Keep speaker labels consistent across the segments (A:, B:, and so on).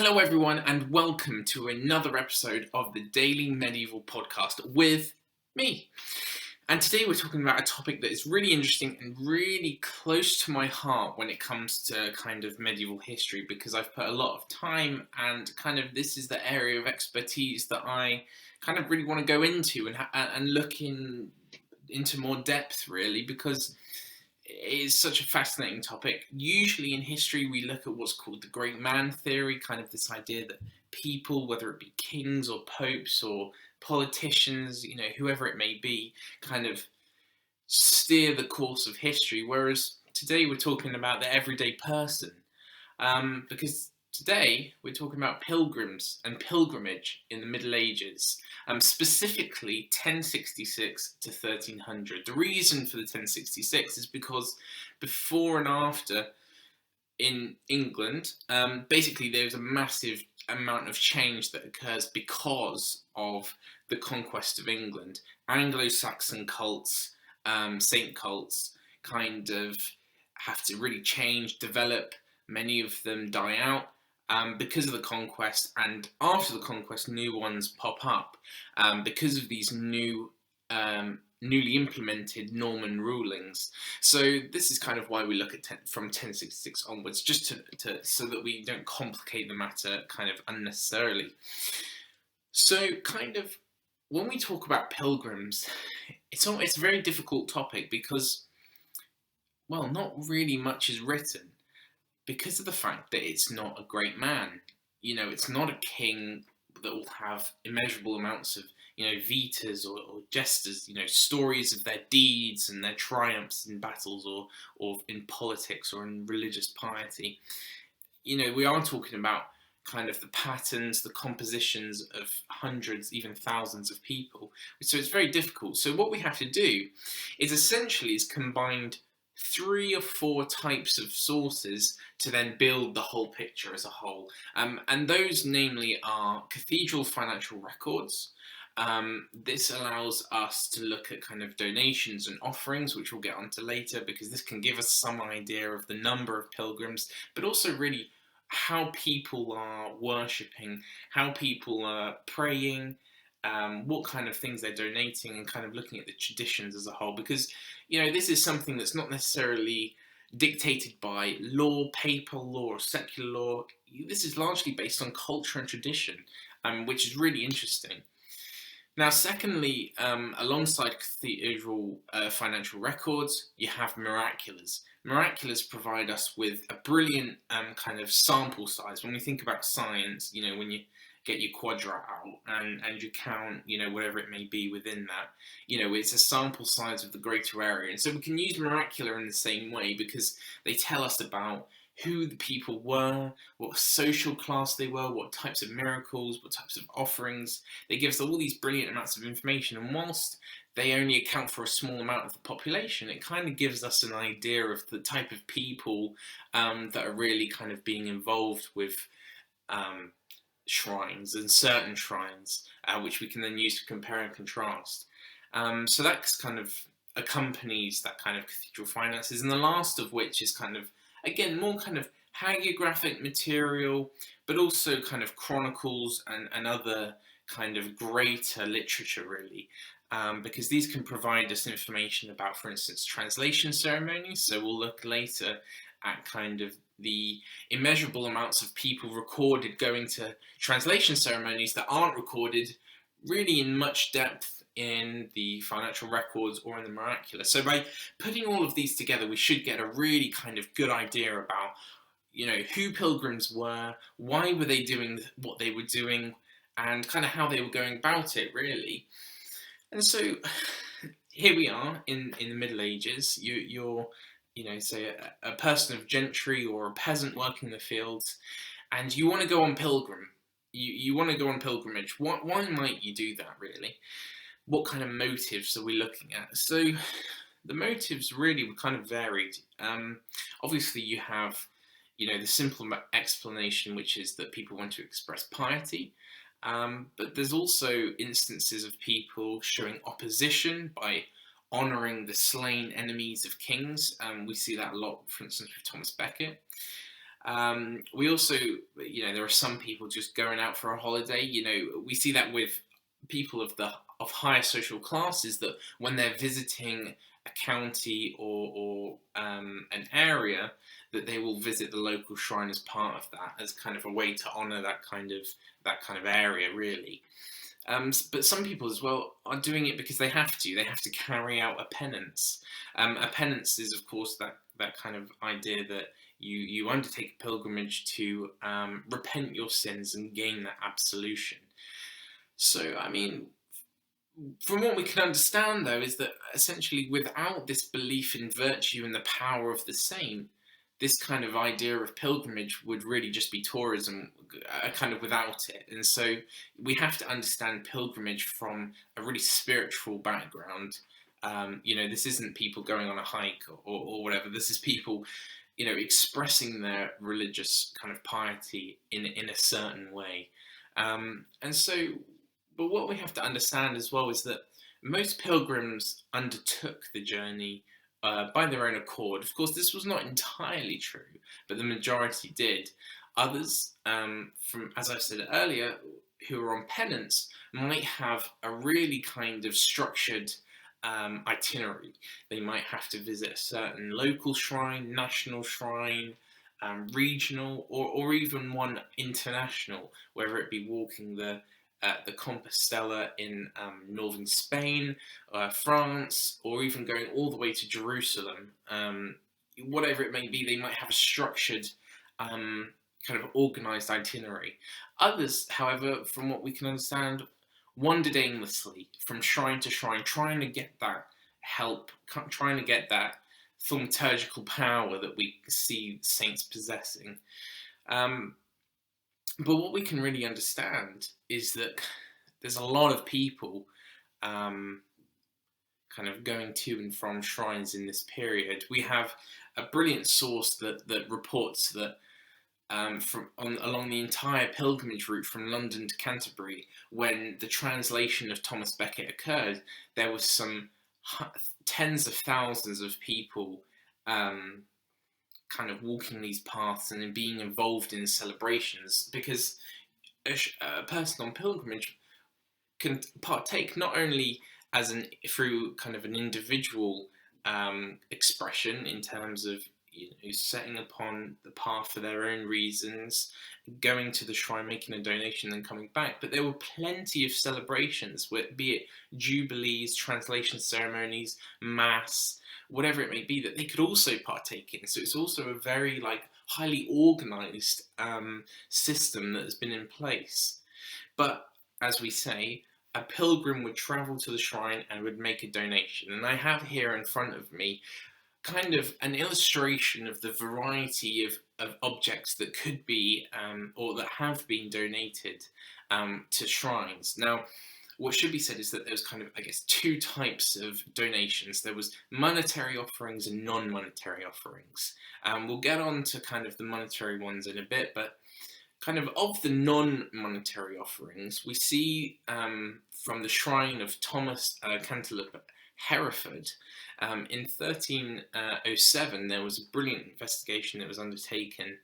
A: Hello everyone and welcome to another episode of the Daily Medieval Podcast with me. And today we're talking about a topic that is really interesting and really close to my heart when it comes to kind of medieval history, because I've put a lot of time and kind of this is the area of expertise that I kind of really want to go into and look into more depth, really, because it is such a fascinating topic. Usually in history we look at what's called the great man theory, kind of this idea that people, whether it be kings or popes or politicians, whoever it may be, kind of steer the course of history, whereas today we're talking about the everyday person, because today we're talking about pilgrims and pilgrimage in the Middle Ages, specifically 1066 to 1300. The reason for the 1066 is because before and after in England, basically there's a massive amount of change that occurs because of the conquest of England. Anglo-Saxon cults, saint cults, kind of have to really change, develop. Many of them die out because of the conquest, and after the conquest new ones pop up because of these newly implemented Norman rulings. So this is kind of why we look at from 1066 onwards, just so that we don't complicate the matter kind of unnecessarily. So kind of when we talk about pilgrims, it's a very difficult topic because, well, not really much is written, because of the fact that it's not a great man. It's not a king that will have immeasurable amounts of, vitas or jesters, stories of their deeds and their triumphs in battles or in politics or in religious piety. We are talking about kind of the patterns, the compositions of hundreds, even thousands of people. So it's very difficult. So what we have to do is essentially combined 3 or 4 types of sources to then build the whole picture as a whole. And those namely are cathedral financial records. This allows us to look at kind of donations and offerings, which we'll get onto later, because this can give us some idea of the number of pilgrims, but also really how people are worshipping, how people are praying, what kind of things they're donating, and kind of looking at the traditions as a whole, because this is something that's not necessarily dictated by law, papal law or secular law. This is largely based on culture and tradition, which is really interesting. Now, secondly, alongside cathedral financial records, you have miraculars. Miraculars provide us with a brilliant kind of sample size. When we think about science, when you get your quadrat out and you count, whatever it may be within that, it's a sample size of the greater area. And so we can use miracular in the same way, because they tell us about who the people were, what social class they were, what types of miracles, what types of offerings. They give us all these brilliant amounts of information, and whilst they only account for a small amount of the population, it kind of gives us an idea of the type of people that are really kind of being involved with shrines and certain shrines, which we can then use to compare and contrast. So that's kind of accompanies that kind of cathedral finances, and the last of which is kind of, again, more kind of hagiographic material, but also kind of chronicles and other kind of greater literature, really, because these can provide us information about, for instance, translation ceremonies. So we'll look later at kind of the immeasurable amounts of people recorded going to translation ceremonies that aren't recorded really in much depth in the financial records or in the miraculous. So by putting all of these together, we should get a really kind of good idea about, who pilgrims were, why were they doing what they were doing, and kind of how they were going about it, really. And so here we are in the Middle Ages. You're say a person of gentry or a peasant working the fields, and you want to go on pilgrim. You want to go on pilgrimage. Why might you do that, really? What kind of motives are we looking at? So the motives really were kind of varied. Obviously you have, the simple explanation, which is that people want to express piety. But there's also instances of people showing opposition by honouring the slain enemies of kings. We see that a lot, for instance, with Thomas Becket. We also, there are some people just going out for a holiday. We see that with people of higher social classes, that when they're visiting a county or an area, that they will visit the local shrine as part of that, as kind of a way to honour that kind of area, really. But some people as well are doing it because they have to. They have to carry out a penance. A penance is, of course, that kind of idea that you undertake a pilgrimage to repent your sins and gain that absolution. So, I mean, from what we can understand, though, is that essentially without this belief in virtue and the power of the saint, this kind of idea of pilgrimage would really just be tourism, kind of without it. And so we have to understand pilgrimage from a really spiritual background. This isn't people going on a hike or whatever. This is people, expressing their religious kind of piety in a certain way. And so, but what we have to understand as well is that most pilgrims undertook the journey by their own accord. Of course, this was not entirely true, but the majority did. Others, as I said earlier, who are on penance, might have a really kind of structured itinerary. They might have to visit a certain local shrine, national shrine, regional, or even one international, whether it be walking the Compostela in northern Spain, France, or even going all the way to Jerusalem. Whatever it may be, they might have a structured, kind of organised itinerary. Others, however, from what we can understand, wandered aimlessly from shrine to shrine, trying to get that help, trying to get that thaumaturgical power that we see saints possessing. But what we can really understand is that there's a lot of people kind of going to and from shrines in this period. We have a brilliant source that reports that along the entire pilgrimage route from London to Canterbury, when the translation of Thomas Becket occurred, there was some tens of thousands of people kind of walking these paths and being involved in celebrations, because a person on pilgrimage can partake not only through kind of an individual expression in terms of setting upon the path for their own reasons, going to the shrine, making a donation, then coming back. But there were plenty of celebrations, be it jubilees, translation ceremonies, mass, whatever it may be, that they could also partake in. So it's also a very highly organised system that has been in place. But as we say, a pilgrim would travel to the shrine and would make a donation. And I have here in front of me kind of an illustration of the variety of objects that could be or that have been donated to shrines. Now, what should be said is that there's kind of, I guess, two types of donations. There was monetary offerings and non-monetary offerings. We'll get on to kind of the monetary ones in a bit, but kind of the non-monetary offerings, we see from the shrine of Thomas Cantilupe, Hereford, in 1307, there was a brilliant investigation that was undertaken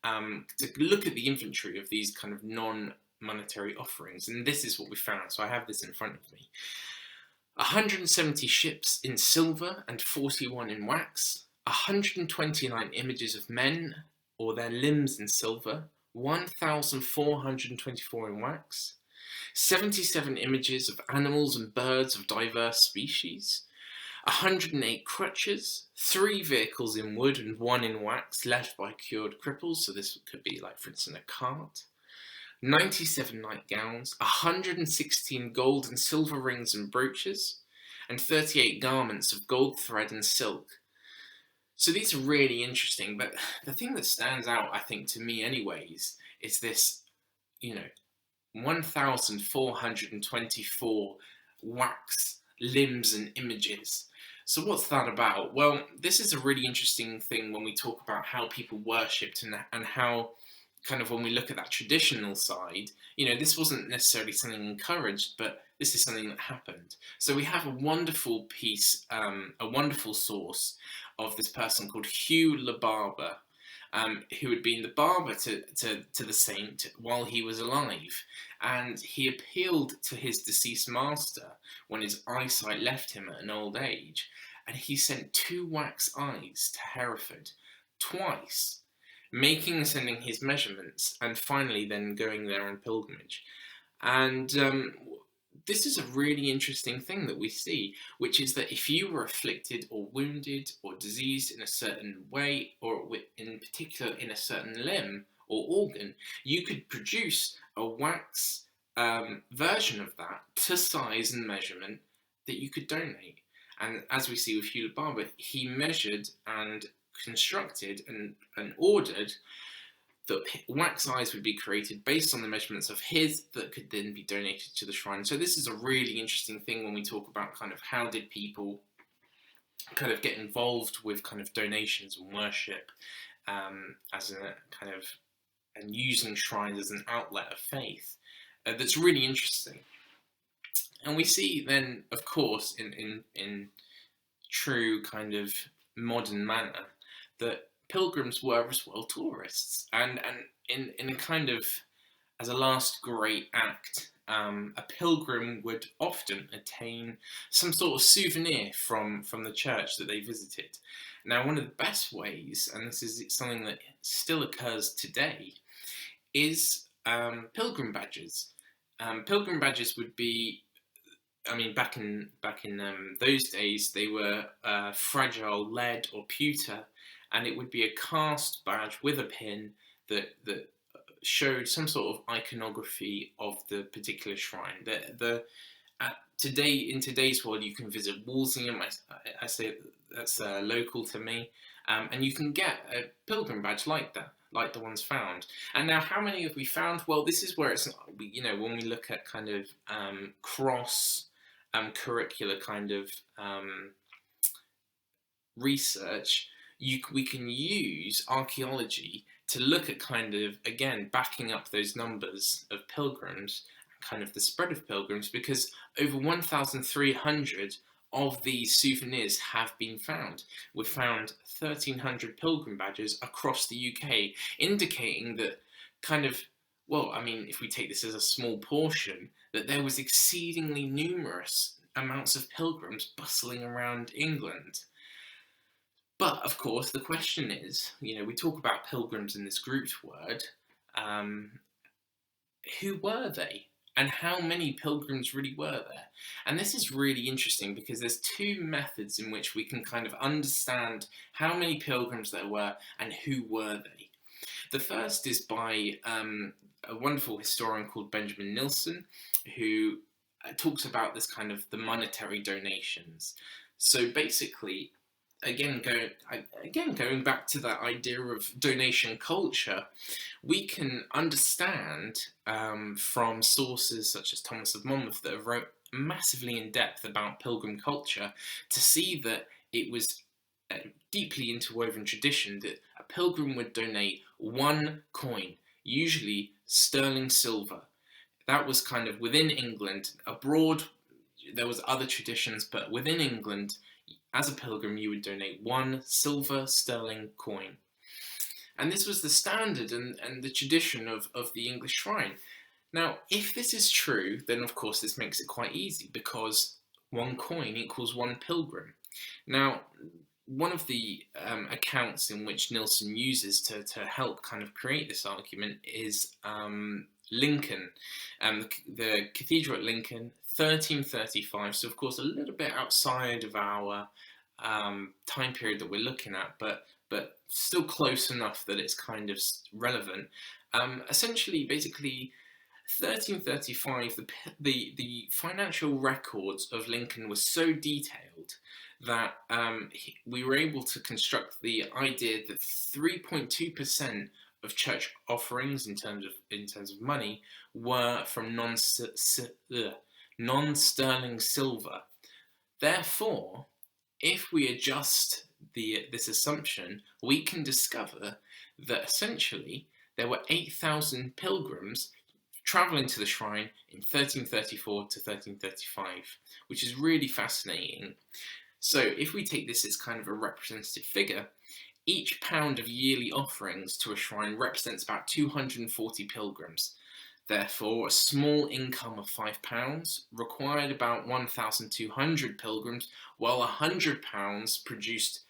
A: to look at the inventory of these kind of non-monetary offerings, and this is what we found. So I have this in front of me. 170 ships in silver and 41 in wax, 129 images of men or their limbs in silver, 1,424 in wax, 77 images of animals and birds of diverse species, 108 crutches, 3 vehicles in wood and 1 in wax left by cured cripples, so this could be for instance, a cart, 97 nightgowns, 116 gold and silver rings and brooches, and 38 garments of gold thread and silk. So these are really interesting, but the thing that stands out, I think, to me anyways, is this, 1,424 wax limbs and images. So what's that about? Well, this is a really interesting thing when we talk about how people worshipped and how, kind of when we look at that traditional side, this wasn't necessarily something encouraged, but this is something that happened. So we have a wonderful piece, a wonderful source of this person called Hugh Le Barber. who had been the barber to the saint while he was alive. And he appealed to his deceased master when his eyesight left him at an old age, and he sent 2 wax eyes to Hereford twice, making and sending his measurements, and finally then going there on pilgrimage. And this is a really interesting thing that we see, which is that if you were afflicted or wounded or diseased in a certain way, or in particular in a certain limb or organ, you could produce a wax version of that to size and measurement that you could donate. And as we see with Hewlett Barber, he measured and constructed and ordered that wax eyes would be created based on the measurements of his that could then be donated to the shrine. So this is a really interesting thing when we talk about kind of how did people kind of get involved with kind of donations and worship as a kind of, and using shrines as an outlet of faith. That's really interesting. And we see then, of course, in true kind of modern manner, that pilgrims were as well tourists, and in a kind of, as a last great act, a pilgrim would often attain some sort of souvenir from the church that they visited. Now, one of the best ways, and this is something that still occurs today, is pilgrim badges. Pilgrim badges would be, I mean, back in those days, they were fragile lead or pewter, and it would be a cast badge with a pin that showed some sort of iconography of the particular shrine. Today, in today's world, you can visit Walsingham. I say that's local to me, and you can get a pilgrim badge like that, like the ones found. And now, how many have we found? Well, this is where it's, you know, when we look at kind of cross curricular kind of research, we can use archaeology to look at kind of, again, backing up those numbers of pilgrims, kind of the spread of pilgrims, because over 1,300 of these souvenirs have been found. We've found 1,300 pilgrim badges across the UK, indicating that kind of, well, I mean, if we take this as a small portion, that there was exceedingly numerous amounts of pilgrims bustling around England. But, of course, the question is, you know, we talk about pilgrims in this grouped word, who were they? And how many pilgrims really were there? And this is really interesting because there's 2 methods in which we can kind of understand how many pilgrims there were and who were they. The first is by a wonderful historian called Benjamin Nilson, who talks about this kind of the monetary donations. So basically, again going back to that idea of donation culture, we can understand from sources such as Thomas of Monmouth that have wrote massively in depth about pilgrim culture to see that it was a deeply interwoven tradition that a pilgrim would donate 1 coin, usually sterling silver. That was kind of within England. Abroad there was other traditions, but within England, as a pilgrim, you would donate 1 silver sterling coin. And this was the standard and the tradition of the English shrine. Now, if this is true, then of course this makes it quite easy, because 1 coin equals 1 pilgrim. Now, one of the accounts in which Nilson uses to help kind of create this argument is Lincoln, the Cathedral at Lincoln, 1335, so of course a little bit outside of our time period that we're looking at, but still close enough that it's kind of relevant. Essentially, basically, 1335, the financial records of Lincoln were so detailed that we were able to construct the idea that 3.2% of church offerings in terms of money were from non-sterling silver. Therefore, if we adjust this assumption, we can discover that essentially there were 8,000 pilgrims travelling to the shrine in 1334 to 1335, which is really fascinating. So if we take this as kind of a representative figure, Each pound of yearly offerings to a shrine represents about 240 pilgrims. Therefore, a small income of £5 required about 1,200 pilgrims, while £100 produced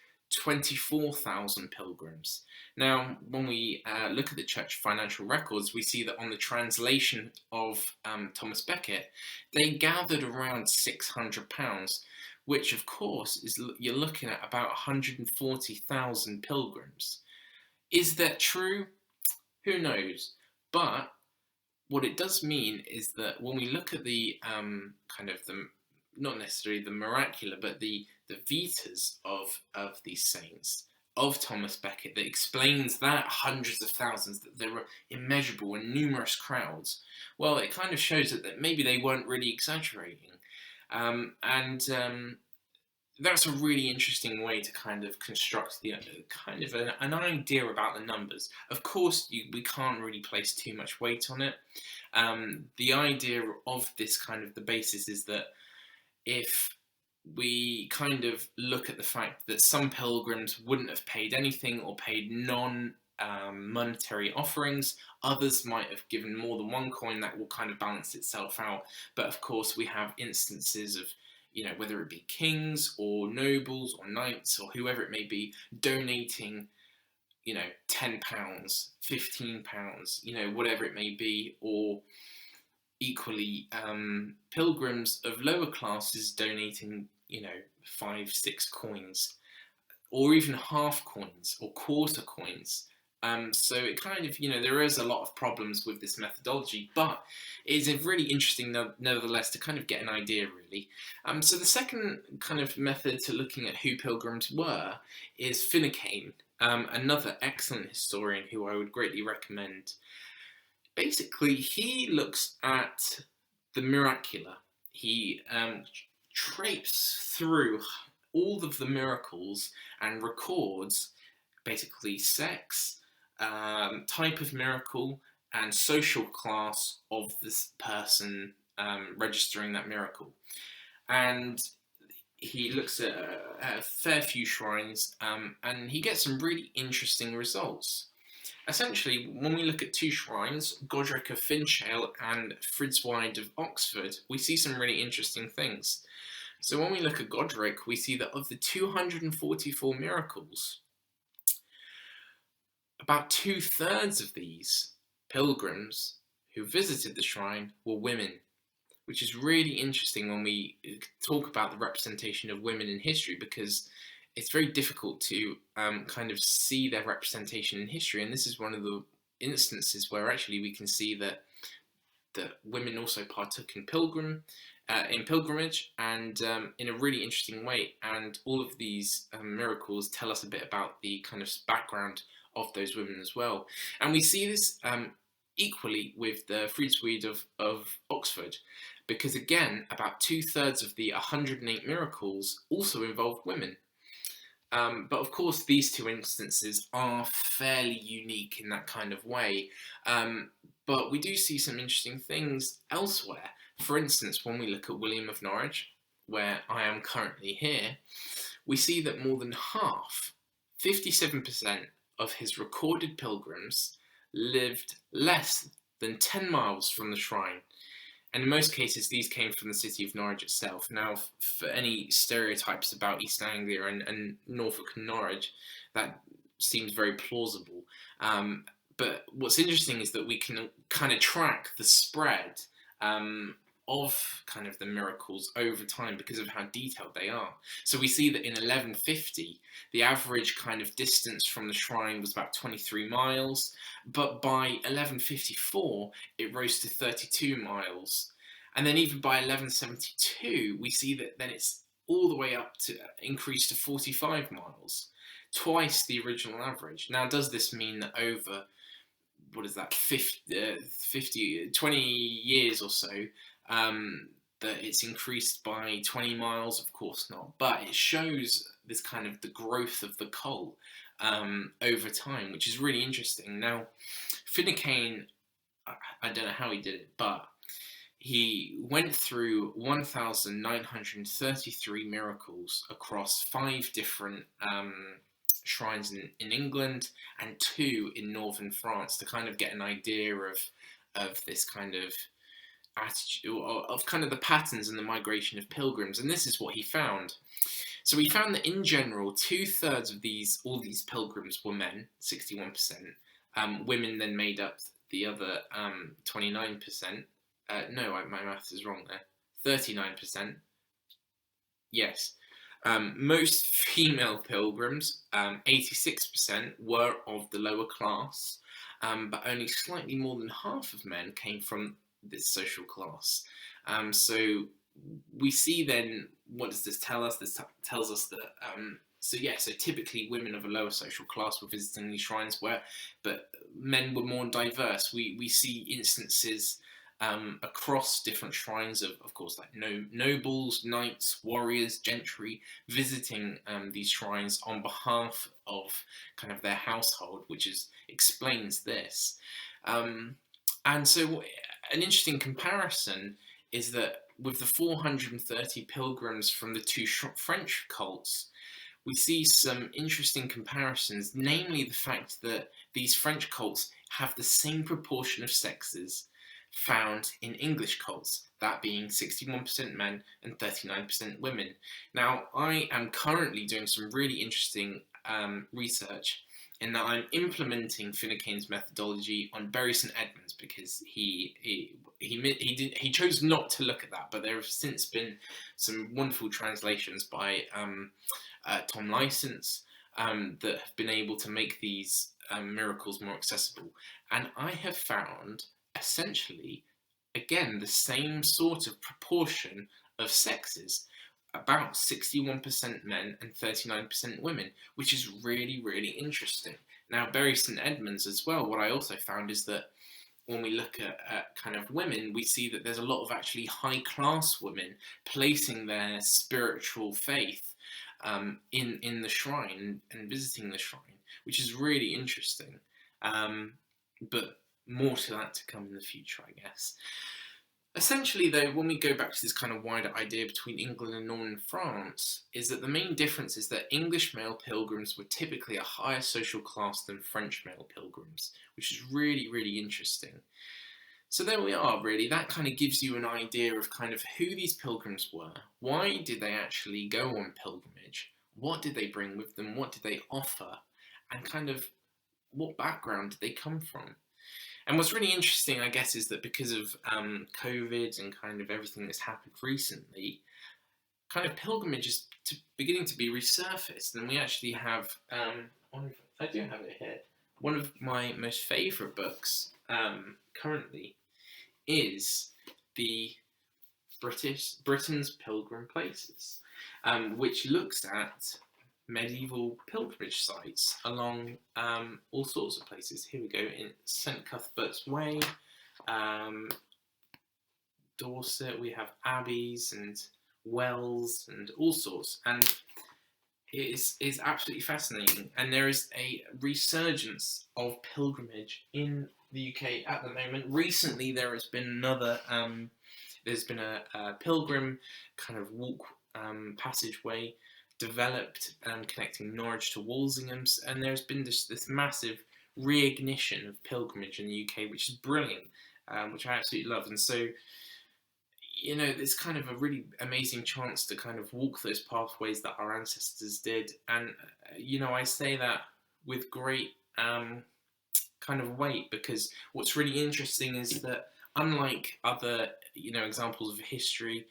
A: 24,000 pilgrims. Now, when we look at the church financial records, we see that on the translation of Thomas Becket, they gathered around £600, which of course is you're looking at about 140,000 pilgrims. Is that true? Who knows? But what it does mean is that when we look at the kind of the not necessarily the miracular, but the vitas of these saints of Thomas Becket that explains that hundreds of thousands, that there were immeasurable and numerous crowds. Well, it kind of shows that maybe they weren't really exaggerating, and that's a really interesting way to kind of construct the kind of an idea about the numbers. Of course, we can't really place too much weight on it. The idea of this kind of the basis is that if we kind of look at the fact that some pilgrims wouldn't have paid anything or paid monetary offerings, others might have given more than one coin, that will kind of balance itself out. But of course, we have instances of, whether it be kings or nobles or knights or whoever it may be, donating, £10, £15, whatever it may be, or equally pilgrims of lower classes donating, 5, 6 coins, or even half coins or quarter coins. So it kind of, there is a lot of problems with this methodology, but it is really interesting nevertheless to kind of get an idea, really. So the second kind of method to looking at who pilgrims were is Finucane, another excellent historian who I would greatly recommend. Basically, he looks at the miracular. He traipses through all of the miracles and records basically sex, type of miracle, and social class of this person registering that miracle. And he looks at a fair few shrines, and he gets some really interesting results. Essentially, when we look at 2 shrines, Godric of Finchale and Fridswide of Oxford, we see some really interesting things. So when we look at Godric, we see that of the 244 miracles, about 2/3 of these pilgrims who visited the shrine were women, which is really interesting when we talk about the representation of women in history, because it's very difficult to kind of see their representation in history, and this is one of the instances where actually we can see that women also partook in pilgrimage, and in a really interesting way. And all of these miracles tell us a bit about the kind of background of those women as well. And we see this equally with the Fridswede of Oxford, because again, about 2/3 of the 108 miracles also involved women. But of course, these 2 instances are fairly unique in that kind of way. But we do see some interesting things elsewhere. For instance, when we look at William of Norwich, where I am currently here, we see that more than half, 57% of his recorded pilgrims lived less than 10 miles from the shrine. And in most cases, these came from the city of Norwich itself. Now, for any stereotypes about East Anglia and Norfolk and Norwich, that seems very plausible. But what's interesting is that we can kind of track the spread of kind of the miracles over time because of how detailed they are. So we see that in 1150, the average kind of distance from the shrine was about 23 miles, but by 1154, it rose to 32 miles. And then even by 1172, we see that then it's all the way up to increased to 45 miles, twice the original average. Now, does this mean that over, 20 years or so, that it's increased by 20 miles? Of course not, but it shows this kind of the growth of the cult over time, which is really interesting. Now, Finucane, I don't know how he did it, but he went through 1,933 miracles across 5 different shrines in England and 2 in northern France, to kind of get an idea of this kind of attitude, or of kind of the patterns and the migration of pilgrims. And this is what he found. So he found that in general, 2/3 of all these pilgrims were men, 61%. Women then made up the other 29%. No, my maths is wrong there. 39%. Yes. Most female pilgrims, 86%, were of the lower class, but only slightly more than half of men came from this social class. So we see then, what does this tell us? This tells us that, so typically women of a lower social class were visiting these shrines, but men were more diverse. We see instances across different shrines of course, like nobles, knights, warriors, gentry, visiting these shrines on behalf of kind of their household, which explains this. And so an interesting comparison is that with the 430 pilgrims from the 2 French cults, we see some interesting comparisons, namely the fact that these French cults have the same proportion of sexes found in English cults, that being 61% men and 39% women. Now, I am currently doing some really interesting research in that I'm implementing Finucane's methodology on Bury St Edmunds, because he chose not to look at that, but there have since been some wonderful translations by Tom Licence that have been able to make these miracles more accessible. And I have found essentially, again, the same sort of proportion of sexes, about 61% men and 39% women, which is really, really interesting. Now, Bury St Edmunds as well, what I also found is that when we look at kind of women, we see that there's a lot of actually high-class women placing their spiritual faith in the shrine and visiting the shrine, which is really interesting. But more to that to come in the future, I guess. Essentially, though, when we go back to this kind of wider idea between England and Northern France, is that the main difference is that English male pilgrims were typically a higher social class than French male pilgrims, which is really, really interesting. So there we are, really. That kind of gives you an idea of kind of who these pilgrims were. Why did they actually go on pilgrimage? What did they bring with them? What did they offer? And kind of what background did they come from? And what's really interesting, I guess, is that because of COVID and kind of everything that's happened recently, kind of pilgrimage is beginning to be resurfaced. And we actually have, I do have it here, one of my most favourite books currently is the Britain's Pilgrim Places, which looks at medieval pilgrimage sites along all sorts of places. Here we go, in St Cuthbert's Way, Dorset, we have abbeys and wells and all sorts, and it is absolutely fascinating. And there is a resurgence of pilgrimage in the UK at the moment. Recently there has been another there's been a pilgrim kind of walk passageway developed connecting Norwich to Walsingham, and there's been this massive reignition of pilgrimage in the UK, which is brilliant, which I absolutely love. And so, you know, it's kind of a really amazing chance to kind of walk those pathways that our ancestors did. And, you know, I say that with great kind of weight, because what's really interesting is that unlike other, you know, examples of history,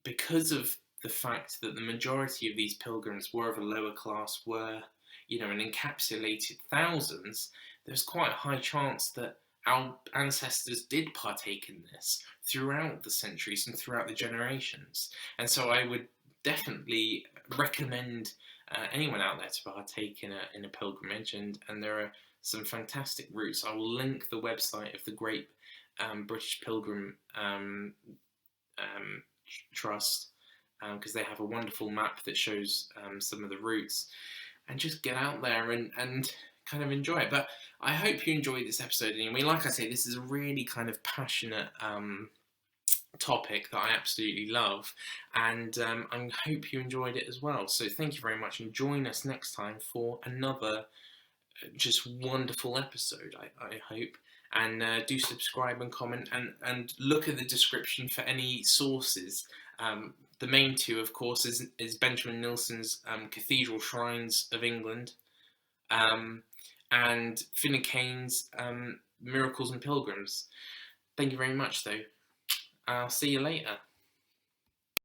A: because of the fact that the majority of these pilgrims were of a lower class, were, you know, an encapsulated thousands, there's quite a high chance that our ancestors did partake in this throughout the centuries and throughout the generations. And so I would definitely recommend anyone out there to partake in a pilgrimage, and there are some fantastic routes. I will link the website of the Great British Pilgrim Trust, because they have a wonderful map that shows some of the routes, and just get out there and kind of enjoy it. But I hope you enjoyed this episode anyway. Like I say, this is a really kind of passionate topic that I absolutely love, and I hope you enjoyed it as well. So thank you very much, and join us next time for another just wonderful episode, I hope. And do subscribe and comment, and look at the description for any sources. The main two, of course, is Benjamin Nilson's Cathedral Shrines of England, and Finucane's Miracles and Pilgrims. Thank you very much, though. I'll see you later.